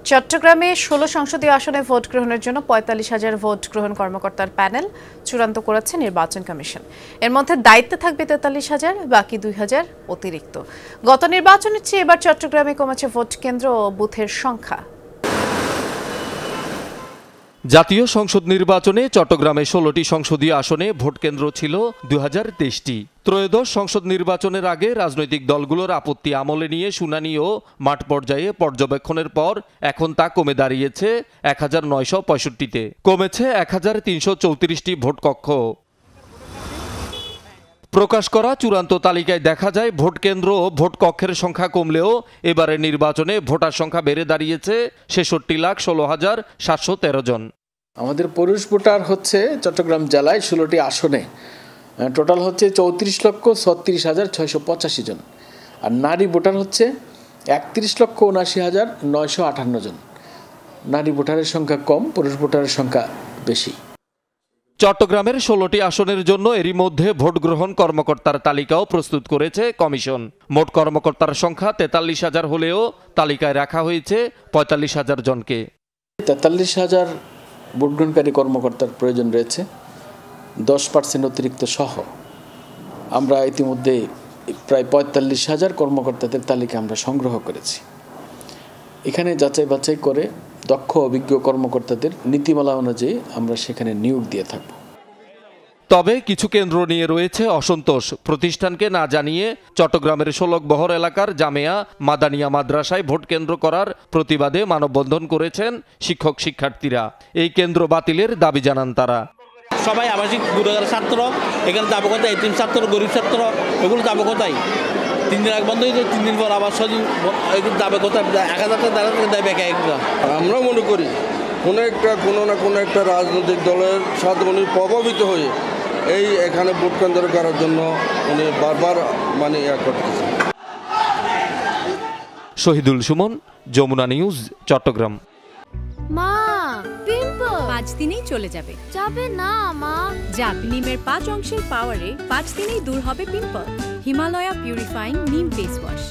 চট্টগ্রামে ১৬ সংসদীয় আসনে ভোট গ্রহণের জন্য ৪৫,০০০ ভোট গ্রহণ কর্মকর্তার প্যানেল চূড়ান্ত করেছে নির্বাচন কমিশন। এর মধ্যে দায়িত্বে থাকবে ৪৩,০০০, বাকি ২,০০০ অতিরিক্ত। গত নির্বাচনের চেয়ে এবার চট্টগ্রামে কমেছে ভোট কেন্দ্র ও বুথের সংখ্যা। জাতীয় সংসদ নির্বাচনে চট্টগ্রামে ১৬টি সংসদীয় আসনে ভোট কেন্দ্র ছিল ২,০২৩টি। ত্রয়োদশ সংসদ নির্বাচনের আগে রাজনৈতিক দলগুলোর আপত্তি আমলে নিয়ে শুনানি ও মাঠ পর্যায়ে পর্যবেক্ষণের পর এখন তা কমে দাঁড়িয়েছে ১,৯৬৫তে। কমেছে ১,৩৩৪টি ভোট কক্ষ। প্রকাশ করা চূড়ান্ত তালিকায় দেখা যায় ভোট কেন্দ্র ও ভোট কক্ষের সংখ্যা কমলেও এবারের নির্বাচনে ভোটার সংখ্যা বেড়ে দাঁড়িয়েছে ৬৬,১৬,৭১৩ জন। আমাদের পুরুষ ভোটার হচ্ছে চট্টগ্রাম জেলায় ১৬টি আসনে টোটাল হচ্ছে ৩৪,৩৬,৬৮৫ জন, আর নারী ভোটার হচ্ছে ৩১,৭৯,৯৫৮ জন। নারী ভোটারের সংখ্যা কম, পুরুষ ভোটারের সংখ্যা বেশি। চট্টগ্রামের ১৬টি আসনের জন্য এরই মধ্যে ভোট গ্রহণ কর্মকর্তার তালিকাও প্রস্তুত করেছে কমিশন। মোট কর্মকর্তার সংখ্যা ৪৩,০০০ হলেও তালিকায় রাখা হয়েছে ৪৫,০০০ জনকে। ৪৩,০০০ ভোট গ্রহণকারী কর্মকর্তার প্রয়োজন রয়েছে, 10% অতিরিক্ত সহ। আমরা ইতিমধ্যে প্রায় ৪৫,০০০ কর্মকর্তাদের তালিকা আমরা সংগ্রহ করেছি। এখানে যাচাই বাছাই করে দক্ষ অভিজ্ঞ কর্মকর্তাদের নীতিমালা অনুযায়ী আমরা সেখানে নিয়োগ দিয়ে থাকব। তবে কিছু কেন্দ্র নিয়ে রয়েছে অসন্তোষ। প্রতিষ্ঠানকে না জানিয়ে চট্টগ্রামের শোলকবহর এলাকার জামেয়া মাদানিয়া মাদ্রাসায় ভোট কেন্দ্র করার প্রতিবাদে মানববন্ধন করেছেন শিক্ষক শিক্ষার্থীরা। এই কেন্দ্র বাতিলের দাবি জানান তারা। সবাই আবাসিক গুণাগার ছাত্র, এখানে যাবো কোথায়? এতিম ছাত্র, গরিব ছাত্র, এগুলো যাবো কোথায়? 3 দিন আগে বন্ধ হয়েছে, 3 দিন পর আবার সজিব এগুলো যাবে কোথায়? ১,০০০ টাকা দেবে এগুলো। আমরা মনে করি কোনো না কোনো একটা রাজনৈতিক দলের সাথে উনি প্রভাবিত হয়ে এখানে ভোট কেন্দ্র করার জন্য উনি বারবার করতেছেন। শহীদুল সুমন, যমুনা নিউজ, চট্টগ্রাম। মা, পিম্পল 5 দিনেই চলে যাবে। যাবে না মা। যাক, নিমের 5 অংশের পাওয়ারে 5 দিনেই দূর হবে পিম্পল। হিমালয়া পিউরিফাইং নিম ফেস ওয়াশ।